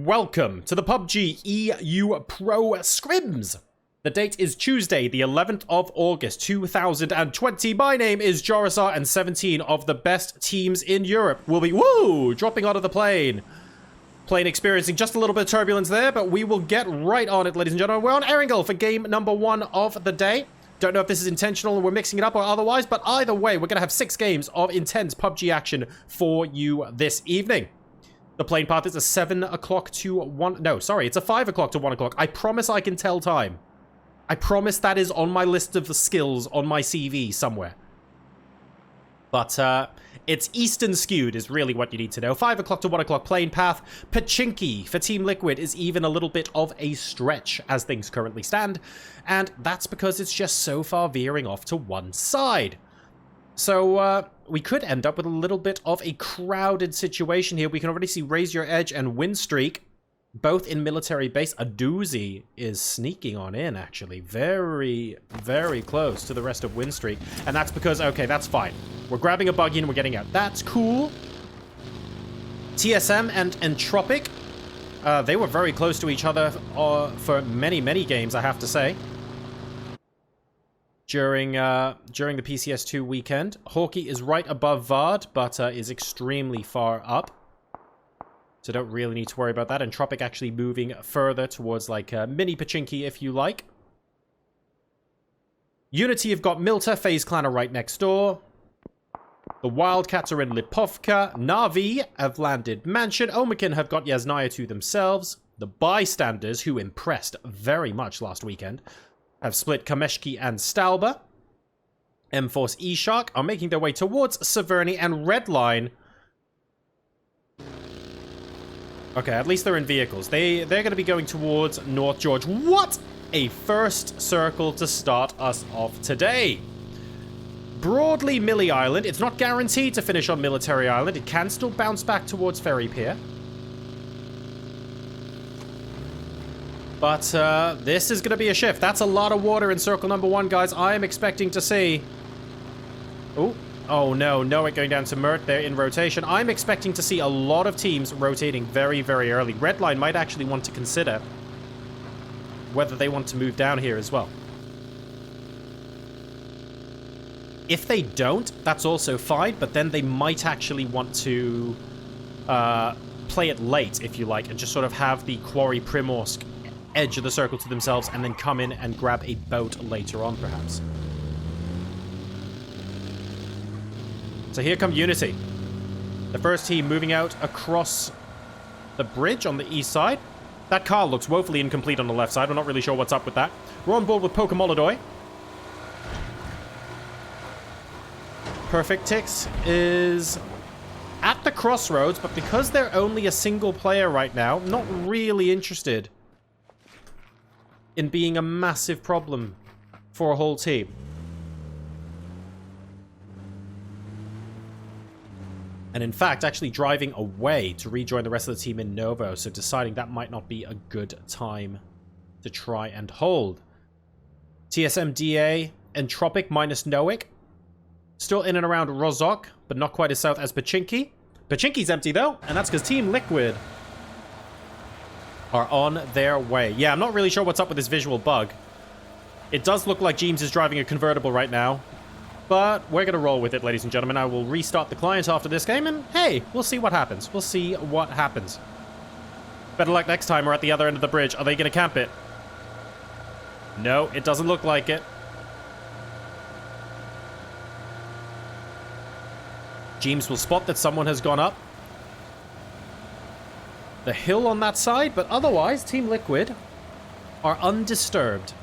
welcome to the PUBG EU Pro Scrims. The date is Tuesday, the 11th of August, 2020. My name is Jorisar, and 17 of the best teams in Europe will be, dropping out of the plane. Plane experiencing just a little bit of turbulence there, but we will get right on it, ladies and gentlemen. We're on Erangel for game number 1 of the day. Don't know if this is intentional and we're mixing it up or otherwise, but either way, we're going to have 6 games of intense PUBG action for you this evening. The plane path is a 7 o'clock to 1... No, sorry, it's a 5 o'clock to 1 o'clock. I promise I can tell time. I promise that is on my list of the skills on my CV somewhere. But, it's Eastern skewed is really what you need to know. 5 o'clock to 1 o'clock plane path. Pachinki for Team Liquid is even a little bit of a stretch as things currently stand. And that's because it's just so far veering off to one side. So, we could end up with a little bit of a crowded situation here. We can already see Raise Your Edge and Windstreak, both in military base. A doozy is sneaking on in, actually. Very, very close to the rest of Windstreak. And that's because, okay, that's fine. We're grabbing a buggy and we're getting out. That's cool. TSM and Entropic, they were very close to each other for many, many games, I have to say. During the PCS2 weekend. Hawkey is right above Vard, but is extremely far up. So don't really need to worry about that. Entropic actually moving further towards, like, mini Pachinki, if you like. Unity have got Milta. FaZe Clan are right next door. The Wildcats are in Lipovka. Na'Vi have landed Mansion. Omikin have got Yasnaya to themselves. The Bystanders, who impressed very much last weekend, have split Kameshki and Stalba. M-Force E-Shark are making their way towards Severny, and Redline... Okay, at least they're in vehicles. They're going to be going towards North George. What a first circle to start us off today. Broadly Millie Island. It's not guaranteed to finish on Military Island. It can still bounce back towards Ferry Pier. But this is going to be a shift. That's a lot of water in circle number 1, guys. I am expecting to see... Oh no, Noah going down to Mert. They're in rotation. I'm expecting to see a lot of teams rotating very, very early. Redline might actually want to consider whether they want to move down here as well. If they don't, that's also fine, but then they might actually want to play it late, if you like, and just sort of have the Quarry Primorsk edge of the circle to themselves and then come in and grab a boat later on, perhaps. So here come Unity. The first team moving out across the bridge on the east side. That car looks woefully incomplete on the left side. I'm not really sure what's up with that. We're on board with Pokemolodoy. Perfect Tix is at the crossroads, but because they're only a single player right now, not really interested in being a massive problem for a whole team. And in fact, actually driving away to rejoin the rest of the team in Novo, so deciding that might not be a good time to try and hold. TSM DA, Entropic minus Noik. Still in and around Rozok, but not quite as south as Pachinki. Pachinki's empty, though, and that's because Team Liquid are on their way. Yeah, I'm not really sure what's up with this visual bug. It does look like James is driving a convertible right now, but we're going to roll with it, ladies and gentlemen. I will restart the client after this game, and hey, we'll see what happens. We'll see what happens. Better luck next time. We're at the other end of the bridge. Are they going to camp it? No, it doesn't look like it. James will spot that someone has gone up the hill on that side, but otherwise, Team Liquid are undisturbed.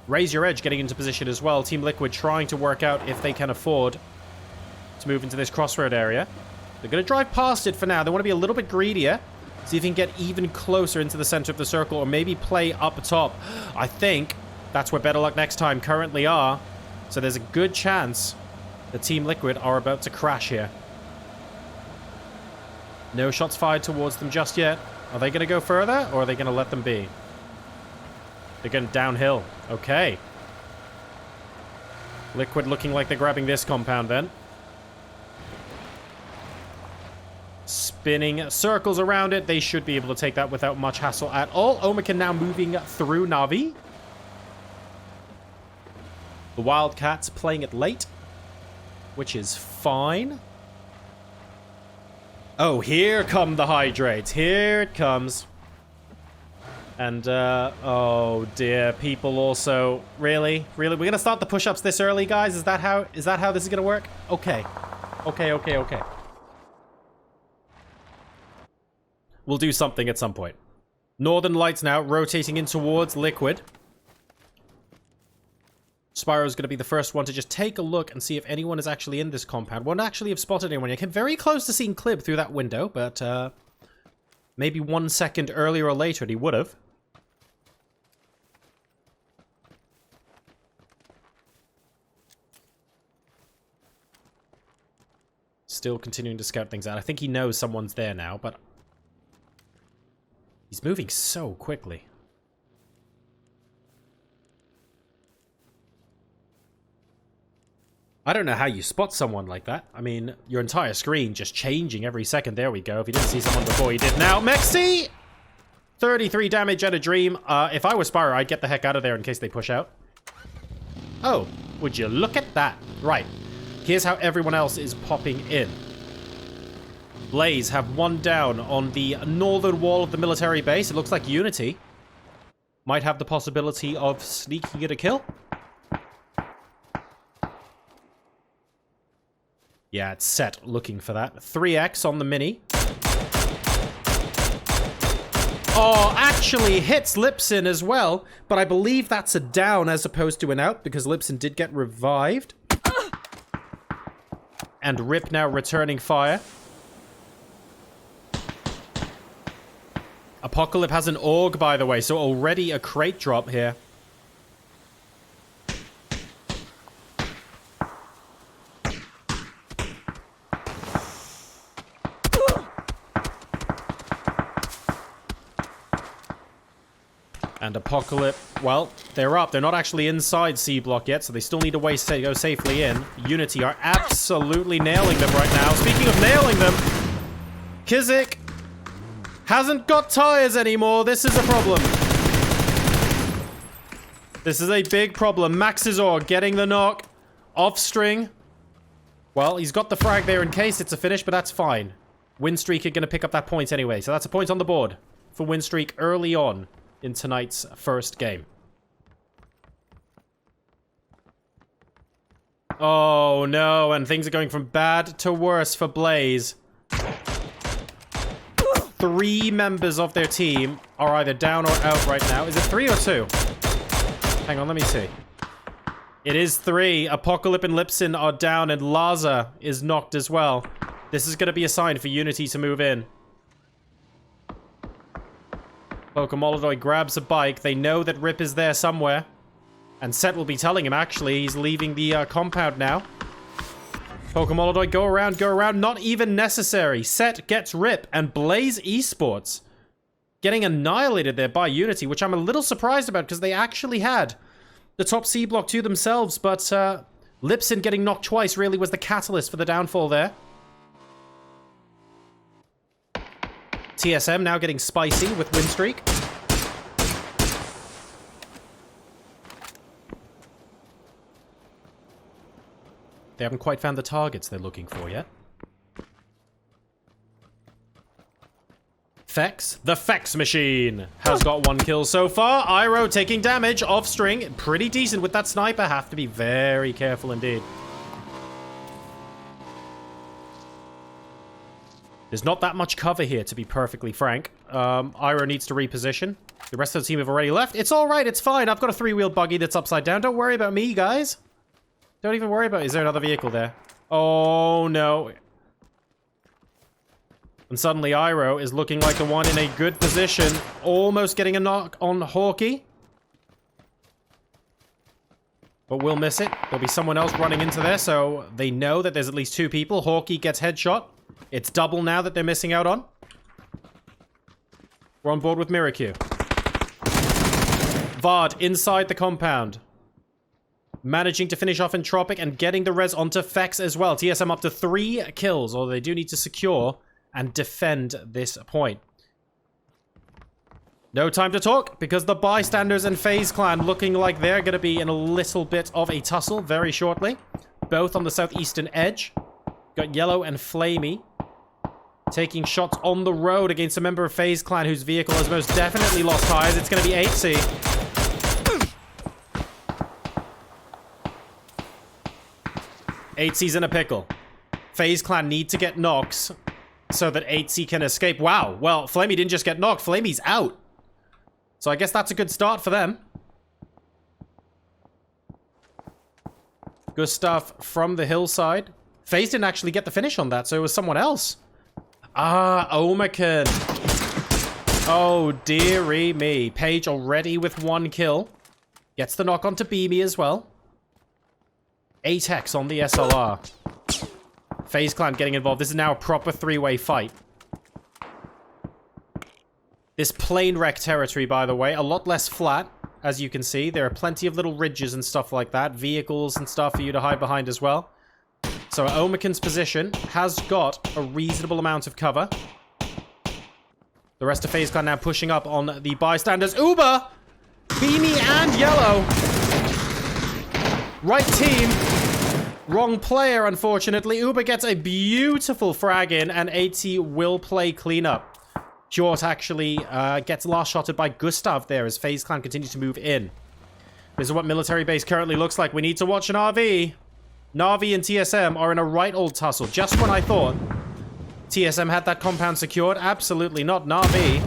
Raise Your Edge getting into position as well. Team Liquid trying to work out if they can afford to move into this crossroad area. They're going to drive past it for now. They want to be a little bit greedier. See if they can get even closer into the center of the circle, or maybe play up top. I think that's where Better Luck Next Time currently are. So there's a good chance that Team Liquid are about to crash here. No shots fired towards them just yet. Are they going to go further, or are they going to let them be? They're going downhill. Okay. Liquid looking like they're grabbing this compound then. spinning circles around it. They should be able to take that without much hassle at all. Omican now moving through Navi. The Wildcats playing it late, which is fine. Oh, here come the hydrates. Here it comes. And, oh dear, people also... Really? Really? We're gonna start the push-ups this early, guys? Is that how this is gonna work? Okay. Okay. We'll do something at some point. Northern Lights now rotating in towards Liquid. Spyro's going to be the first one to just take a look and see if anyone is actually in this compound. Won't actually have spotted anyone. I came very close to seeing Clib through that window, but maybe 1 second earlier or later he would have. Still continuing to scout things out. I think he knows someone's there now, but he's moving so quickly. I don't know how you spot someone like that. I mean, your entire screen just changing every second. There we go. If you didn't see someone before, you did now. Mexi! 33 damage at a dream. If I was Spyro, I'd get the heck out of there in case they push out. Oh, would you look at that? Right. Here's how everyone else is popping in. Blaze have one down on the northern wall of the military base. It looks like Unity might have the possibility of sneaking it a kill. Yeah, it's set looking for that. 3x on the mini. Oh, actually hits Lipson as well, but I believe that's a down as opposed to an out because Lipson did get revived. And Rip now returning fire. Apocalypse has an AUG, by the way, so already a crate drop here. And Apocalypse, well, they're up. They're not actually inside C block yet, so they still need to go safely in. Unity are absolutely nailing them right now. Speaking of nailing them, Kizik hasn't got tires anymore. This is a problem. This is a big problem. Maxizor getting the knock. Off string. Well, he's got the frag there in case it's a finish, but that's fine. Winstreak are going to pick up that point anyway, so that's a point on the board for Winstreak early on in tonight's first game. Oh no, and things are going from bad to worse for Blaze. 3 members of their team are either down or out right now. Is it 3 or 2? Hang on, let me see. It is 3. Apocalypse and Lipson are down, and Laza is knocked as well. This is going to be a sign for Unity to move in. Pokemolodoy grabs a bike. They know that Rip is there somewhere. And Set will be telling him, actually. He's leaving the compound now. Pokemolodoy, go around. Not even necessary. Set gets Rip. And Blaze Esports getting annihilated there by Unity, which I'm a little surprised about because they actually had the top C block to themselves. But Lipson getting knocked twice really was the catalyst for the downfall there. TSM now getting spicy with Winstreak. They haven't quite found the targets they're looking for yet. Fex, the Fex machine, has got 1 kill so far. Iroh taking damage off string. Pretty decent with that sniper. Have to be very careful indeed. There's not that much cover here, to be perfectly frank. Iroh needs to reposition. The rest of the team have already left. It's all right. It's fine. I've got a 3-wheeled buggy that's upside down. Don't worry about me, guys. Don't even worry about it. Is there another vehicle there? Oh, no. And suddenly Iroh is looking like the one in a good position. Almost getting a knock on Hawkeye. But we'll miss it. There'll be someone else running into there, so they know that there's at least 2 people. Hawkeye gets headshot. It's double now that they're missing out on. We're on board with Miracle. Vard inside the compound. Managing to finish off Entropic and getting the res onto Fex as well. TSM up to 3 kills, although they do need to secure and defend this point. No time to talk, because the bystanders and FaZe Clan looking like they're going to be in a little bit of a tussle very shortly. Both on the southeastern edge. Got Yellow and Flamey taking shots on the road against a member of FaZe Clan whose vehicle has most definitely lost tires. It's going to be 8C. 8C's in a pickle. FaZe Clan need to get knocks so that 8C can escape. Wow, well, Flamey didn't just get knocked. Flamey's out. So I guess that's a good start for them. Gustav from the hillside. FaZe didn't actually get the finish on that, so it was someone else. Ah, Omakan. Oh, dearie me. Paige already with 1 kill. Gets the knock onto Beamy as well. 8x on the SLR. FaZe Clan getting involved. This is now a proper 3-way fight. This plane wreck territory, by the way, a lot less flat, as you can see. There are plenty of little ridges and stuff like that. Vehicles and stuff for you to hide behind as well. So Omakan's position has got a reasonable amount of cover. The rest of FaZe Clan now pushing up on the bystanders. Uber! Beamy and Yellow. Right team. Wrong player, unfortunately. Uber gets a beautiful frag in, and 8C will play cleanup. Jort actually gets last shotted by Gustav there as FaZe Clan continues to move in. This is what military base currently looks like. We need to watch an RV. Na'Vi and TSM are in a right old tussle. Just when I thought TSM had that compound secured. Absolutely not. Na'Vi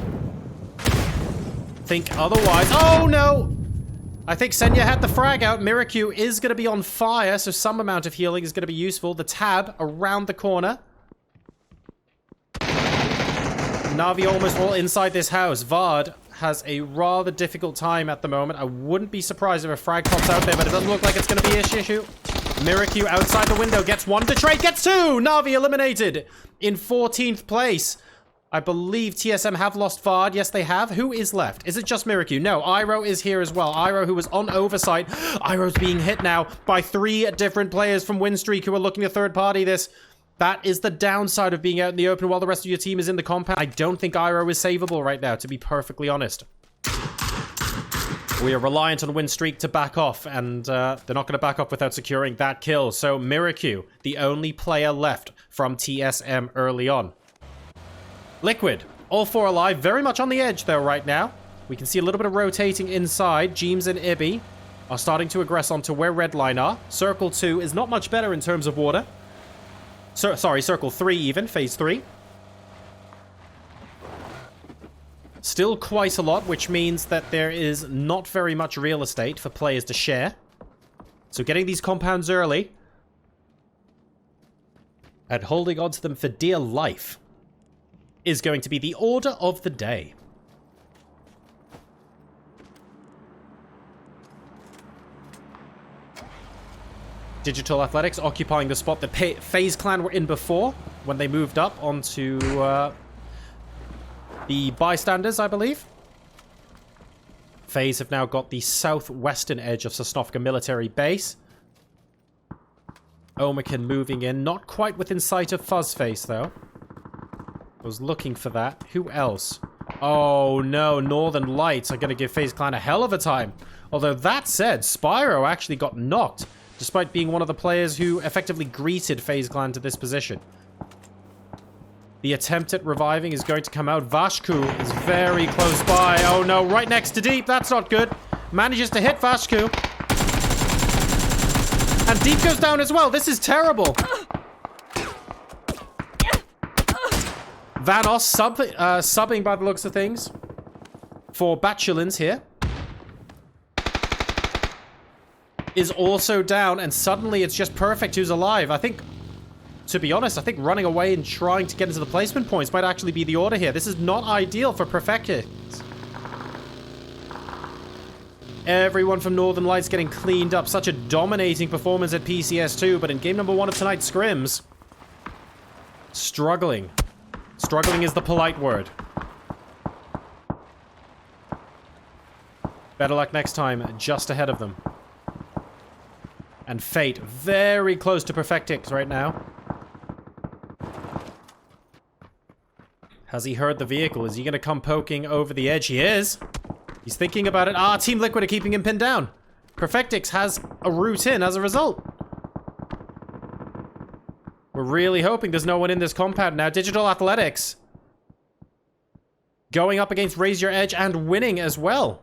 think otherwise. Oh, no! I think Senya had the frag out. Miracu is going to be on fire, so some amount of healing is going to be useful. The tab around the corner. Na'Vi almost all inside this house. Vard has a rather difficult time at the moment. I wouldn't be surprised if a frag pops out there, but it doesn't look like it's going to be an issue. Miracu outside the window gets 1 to trade, gets 2! Na'Vi eliminated in 14th place. I believe TSM have lost Vard. Yes, they have. Who is left? Is it just Miracu? No, Iroh is here as well. Iroh, who was on oversight. Iroh's being hit now by 3 different players from Winstreak who are looking to third party this. That is the downside of being out in the open while the rest of your team is in the compound. I don't think Iroh is savable right now, to be perfectly honest. We are reliant on Winstreak to back off, and they're not going to back off without securing that kill. So Miracu, the only player left from TSM early on. Liquid, all 4 alive, very much on the edge though right now. We can see a little bit of rotating inside. Jeems and Ibby are starting to aggress onto where Redline are. Circle 2 is not much better in terms of water. Sorry, Circle 3 even, Phase 3. Still quite a lot, which means that there is not very much real estate for players to share. So getting these compounds early and holding on to them for dear life is going to be the order of the day. Digital Athletics occupying the spot that FaZe Clan were in before when they moved up onto the bystanders, I believe. FaZe have now got the southwestern edge of Sosnovka military base. Omakan moving in, not quite within sight of Fuzzface though. I was looking for that. Who else? Oh no, Northern Lights are going to give FaZe Clan a hell of a time. Although that said, Spyro actually got knocked, despite being one of the players who effectively greeted FaZe Clan to this position. The attempt at reviving is going to come out. Vashku is very close by. Oh no, right next to Deep. That's not good. Manages to hit Vashku. And Deep goes down as well. This is terrible. Vanos subbing by the looks of things for Batulins here. Is also down, and suddenly it's just Perfect who's alive. I think, to be honest, I think running away and trying to get into the placement points might actually be the order here. This is not ideal for Perfections. Everyone from Northern Lights getting cleaned up. Such a dominating performance at PCS2, but in game number 1 of tonight's scrims, struggling. Struggling is the polite word. Better luck next time, just ahead of them. And Fate, very close to Perfectix right now. Has he heard the vehicle? Is he going to come poking over the edge? He is. He's thinking about it. Ah, Team Liquid are keeping him pinned down. Perfectix has a route in as a result. We're really hoping there's no one in this compound now. Digital Athletics going up against Raise Your Edge and winning as well.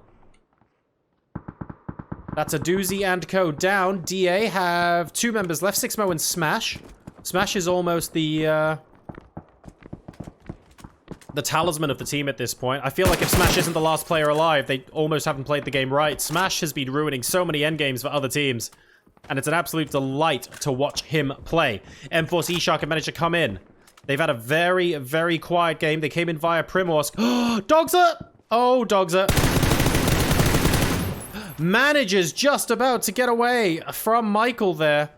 That's a Doozy and Co down. DA have 2 members left, Sixmo and Smash. Smash is almost the talisman of the team at this point. I feel like if Smash isn't the last player alive, they almost haven't played the game right. Smash has been ruining so many endgames for other teams, and it's an absolute delight to watch him play. M-Force E-Shark have managed to come in. They've had a very, very quiet game. They came in via Primorsk. Dogser! Oh, Dogser. Manages just about to get away from Michael there.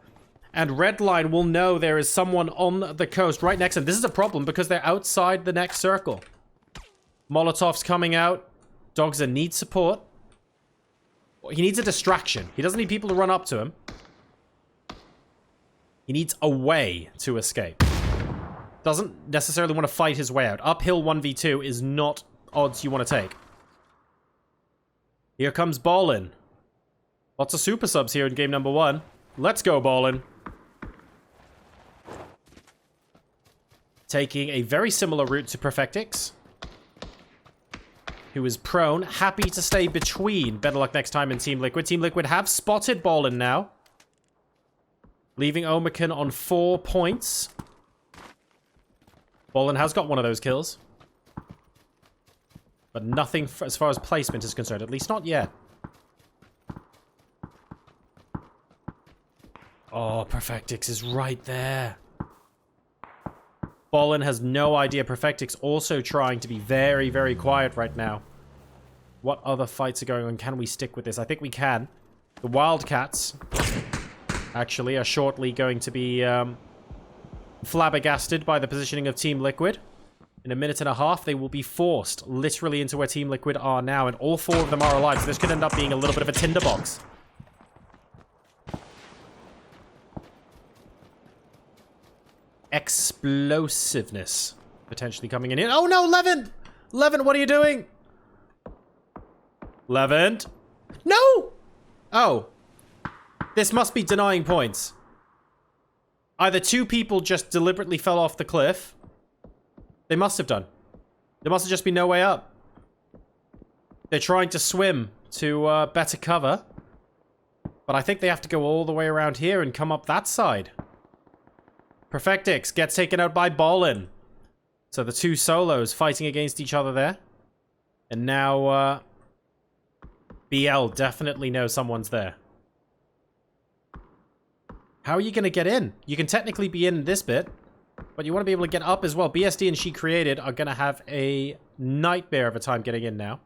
And Redline will know there is someone on the coast right next to him. This is a problem because they're outside the next circle. Molotov's coming out. Dogser needs support. He needs a distraction. He doesn't need people to run up to him. He needs a way to escape. Doesn't necessarily want to fight his way out. Uphill 1v2 is not odds you want to take. Here comes Ballin. Lots of super subs here in game number 1. Let's go, Ballin. Taking a very similar route to Perfectix, who is prone, happy to stay between Better Luck Next Time and Team Liquid. Team Liquid have spotted Ballin now, leaving Omican on 4 points. Ballin has got one of those kills, but nothing as far as placement is concerned, at least not yet. Oh, Perfectix is right there. Ballin has no idea. Perfectix also trying to be very, very quiet right now. What other fights are going on? Can we stick with this? I think we can. The Wildcats, actually, are shortly going to be flabbergasted by the positioning of Team Liquid. In a minute and a half, they will be forced literally into where Team Liquid are now, and all 4 of them are alive, so this could end up being a little bit of a tinderbox. Explosiveness potentially coming in here. Oh no, Levin! Levin, what are you doing? Levin? No! Oh. This must be denying points. Either 2 people just deliberately fell off the cliff. They must have done. There must have just been no way up. They're trying to swim to better cover. But I think they have to go all the way around here and come up that side. Perfectix gets taken out by Ballin. So the 2 solos fighting against each other there. And now BL definitely knows someone's there. How are you going to get in? You can technically be in this bit, but you want to be able to get up as well. BSD and She Created are going to have a nightmare of a time getting in now.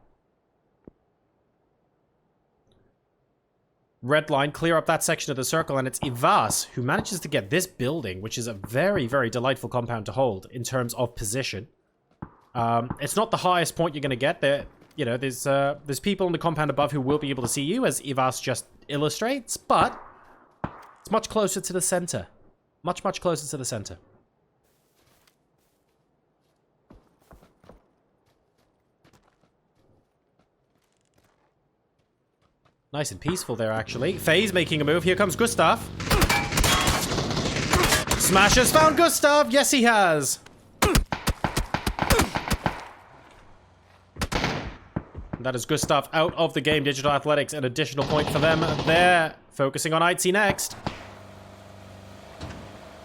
Redline, clear up that section of the circle, and it's Ivas who manages to get this building, which is a very, very delightful compound to hold in terms of position. It's not the highest point you're going to get. There, you know, there's people in the compound above who will be able to see you, as Ivas just illustrates, but it's much closer to the center. Much, much closer to the center. Nice and peaceful there, actually. FaZe making a move. Here comes Gustav. Smash has found Gustav. Yes, he has. That is Gustav out of the game. Digital Athletics, an additional point for them there. Focusing on ITC next.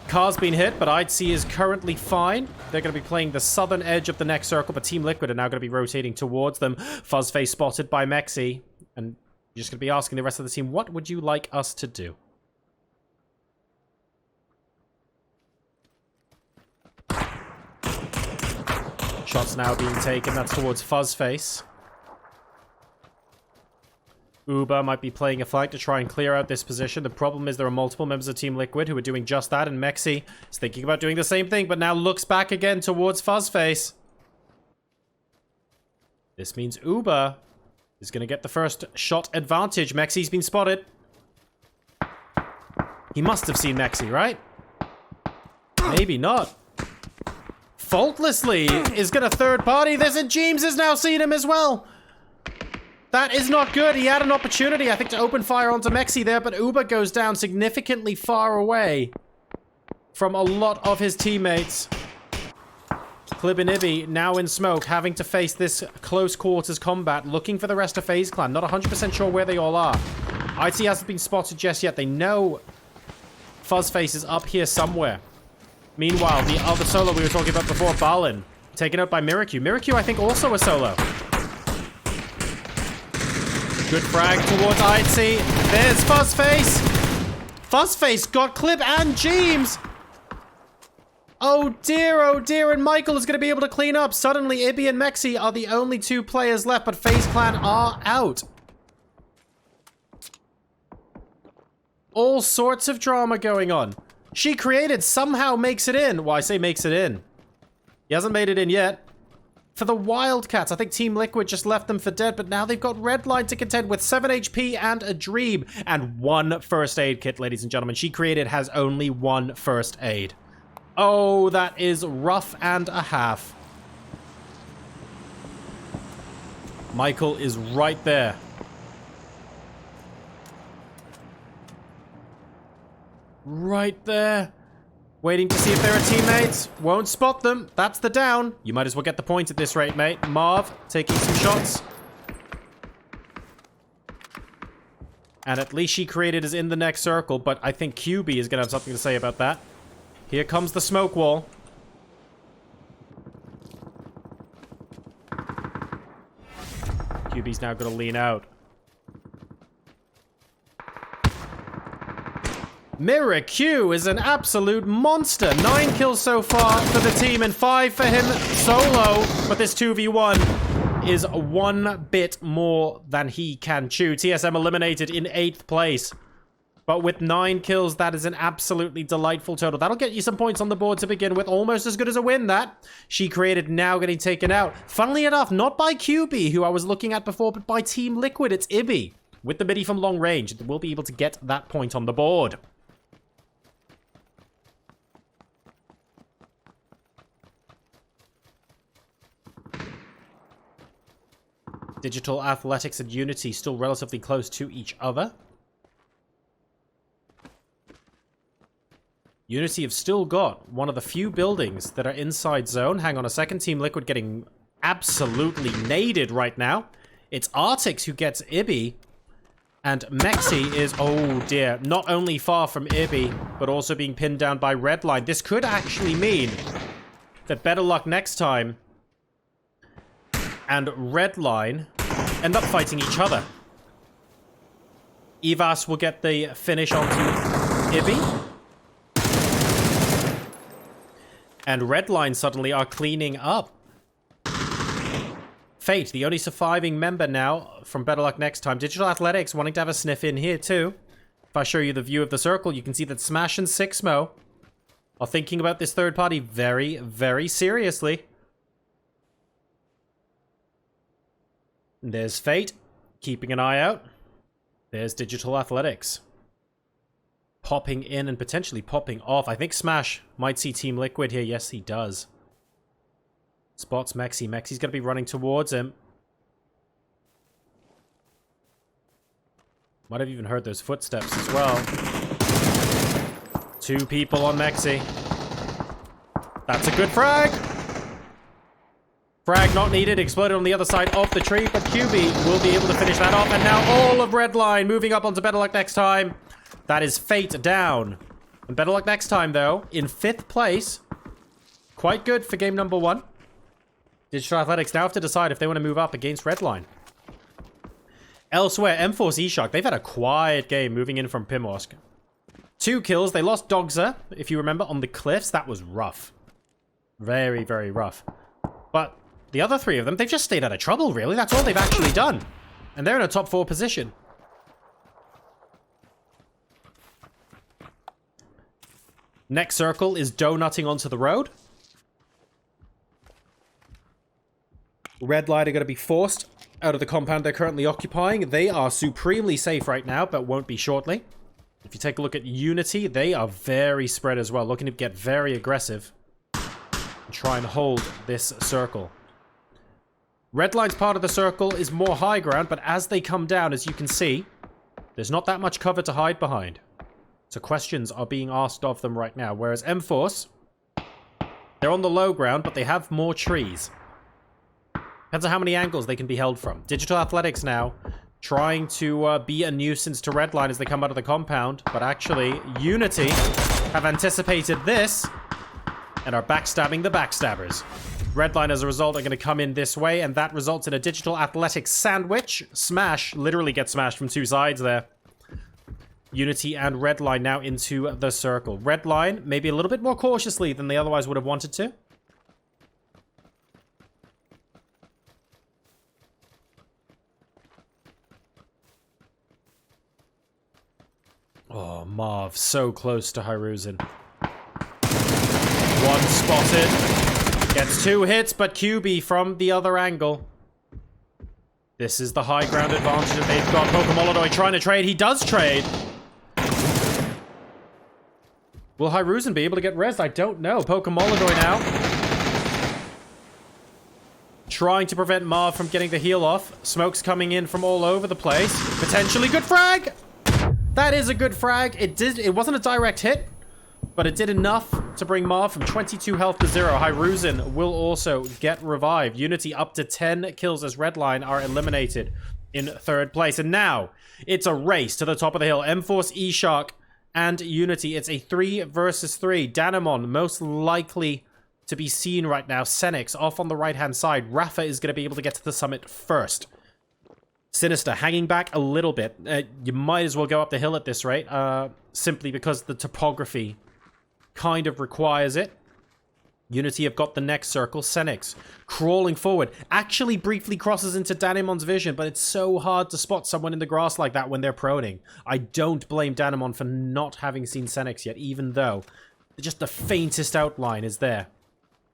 Car's been hit, but ITC is currently fine. They're going to be playing the southern edge of the next circle, but Team Liquid are now going to be rotating towards them. Fuzzface spotted by Mexi. And you're just going to be asking the rest of the team, what would you like us to do? Shots now being taken. That's towards Fuzzface. Uber might be playing a flank to try and clear out this position. The problem is there are multiple members of Team Liquid who are doing just that, and Mexi is thinking about doing the same thing, but now looks back again towards Fuzzface. This means Uber is going to get the first shot advantage. Mexi's been spotted. He must have seen Mexi, right? Maybe not. faultlessly is going to third party this, and James has now seen him as well. That is not good. He had an opportunity, I think, to open fire onto Mexi there, but Uber goes down significantly far away from a lot of his teammates. Clib and Ibby now in smoke, having to face this close quarters combat, looking for the rest of FaZe Clan. Not 100% sure where they all are. IT hasn't been spotted just yet. They know Fuzzface is up here somewhere. Meanwhile, the other solo we were talking about before, Balin, taken out by Miracu. Miracu, I think, also a solo. Good frag towards ITC. There's Fuzzface. Fuzzface got Clip and James. Oh dear, and Michael is going to be able to clean up. Suddenly, Ibby and Mexi are the only two players left, but FaZe Clan are out. All sorts of drama going on. She Created somehow makes it in. Well, I say makes it in. He hasn't made it in yet. For the Wildcats, I think Team Liquid just left them for dead, but now they've got Redline to contend with 7 HP and a Dream and 1 first aid kit, ladies and gentlemen. She Created has only 1 first aid. Oh, that is rough and a half. Michael is right there. Right there. Waiting to see if there are teammates. Won't spot them. That's the down. You might as well get the point at this rate, mate. Marv taking some shots. And at least She Created is in the next circle, but I think QB is going to have something to say about that. Here comes the smoke wall. QB's now going to lean out. Miracu is an absolute monster. 9 kills so far for the team and 5 for him solo. But this 2v1 is 1 bit more than he can chew. TSM eliminated in 8th place. But with 9 kills, that is an absolutely delightful total. That'll get you some points on the board to begin with. Almost as good as a win, that. She Created now getting taken out. Funnily enough, not by QB, who I was looking at before, but by Team Liquid. It's Ibby. With the midi from long range, we'll be able to get that point on the board. Digital Athletics and Unity still relatively close to each other. Unity have still got one of the few buildings that are inside zone. Hang on a second. Team Liquid getting absolutely naded right now. It's Artix who gets Ibby. And Mexi is, oh dear, not only far from Ibby, but also being pinned down by Redline. This could actually mean that Better Luck Next Time and Redline end up fighting each other. Evas will get the finish onto Ibby. And Redline suddenly are cleaning up. Fate, the only surviving member now from Better Luck Next Time. Digital Athletics wanting to have a sniff in here too. If I show you the view of the circle, you can see that Smash and Sixmo are thinking about this third party very, very seriously. There's Fate, keeping an eye out. There's Digital Athletics. Popping in and potentially popping off. I think Smash might see Team Liquid here. Yes, he does. Spots Mexi. Mexi's going to be running towards him. Might have even heard those footsteps as well. 2 people on Mexi. That's a good frag. Frag not needed, exploded on the other side of the tree, but QB will be able to finish that off. And now all of Redline moving up onto Better Luck Next Time. That is Fate down. And Better Luck Next Time, though, in 5th place. Quite good for game number 1. Digital Athletics now have to decide if they want to move up against Redline. Elsewhere, M-Force E-Shock, they've had a quiet game moving in from Primorsk. 2 kills. They lost Dogza, if you remember, on the cliffs. That was rough. Very, very rough. But the other 3 of them, they've just stayed out of trouble, really. That's all they've actually done. And they're in a top 4 position. Next circle is donutting onto the road. Redline are going to be forced out of the compound they're currently occupying. They are supremely safe right now, but won't be shortly. If you take a look at Unity, they are very spread as well, looking to get very aggressive. try and hold this circle. Redline's part of the circle is more high ground, but as they come down, as you can see, there's not that much cover to hide behind. So questions are being asked of them right now. Whereas M-Force, they're on the low ground, but they have more trees. Depends on how many angles they can be held from. Digital Athletics now trying to be a nuisance to Redline as they come out of the compound. But actually, Unity have anticipated this and are backstabbing the backstabbers. Redline, as a result, are going to come in this way, and that results in a Digital Athletics sandwich. Smash literally gets smashed from two sides there. Unity and Redline now into the circle. Redline maybe a little bit more cautiously than they otherwise would have wanted to. Oh, Marv, so close to Hiruzen. One spotted. Gets two hits, but QB from the other angle. This is the high ground advantage that they've got. Pokemolodoy trying to trade. He does trade. Will Hiruzen be able to get res? I don't know. Pokemolodoy now trying to prevent Marv from getting the heal off. Smoke's coming in from all over the place. Potentially good frag! That is a good frag. It wasn't a direct hit, but it did enough to bring Marv from 22 health to 0. Hiruzen will also get revived. Unity up to 10 kills as Redline are eliminated in third place. And now, it's a race to the top of the hill. M-Force, E-Shark, and Unity. It's a 3 versus 3. Danamon, most likely to be seen right now. Senix off on the right-hand side. Rafa is going to be able to get to the summit first. Sinister hanging back a little bit. You might as well go up the hill at this rate, simply because the topography kind of requires it. Unity have got the next circle. Senix crawling forward. Actually briefly crosses into Danamon's vision, but it's so hard to spot someone in the grass like that when they're proning. I don't blame Danamon for not having seen Senix yet, even though just the faintest outline is there.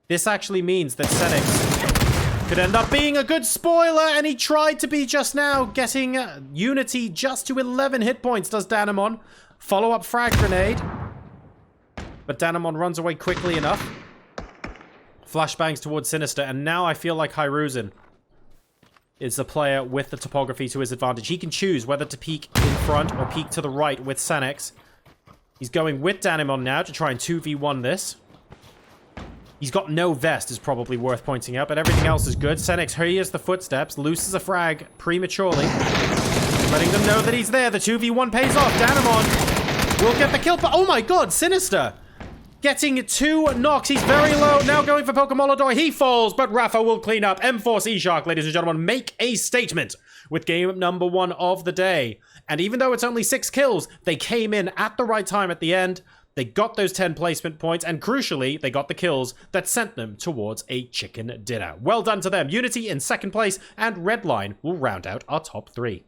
This actually means that Senix could end up being a good spoiler, and he tried to be just now, getting Unity just to 11 hit points, does Danamon. Follow-up frag grenade. But Danamon runs away quickly enough. Flashbangs towards Sinister, and now I feel like Hiruzen is the player with the topography to his advantage. He can choose whether to peek in front or peek to the right with Senix. He's going with Danamon now to try and 2v1 this. He's got no vest, is probably worth pointing out, but everything else is good. Senix hears the footsteps, looses a frag prematurely, letting them know that he's there. The 2v1 pays off. Danamon will get the kill, but oh my god, Sinister getting 2 knocks. He's very low, now going for Pokemolodoy. He falls, but Rafa will clean up. M-Force E-Shark, ladies and gentlemen, make a statement with game number 1 of the day. And even though it's only 6 kills, they came in at the right time at the end. They got those 10 placement points, and crucially, they got the kills that sent them towards a chicken dinner. Well done to them. Unity in second place, and Redline will round out our top 3.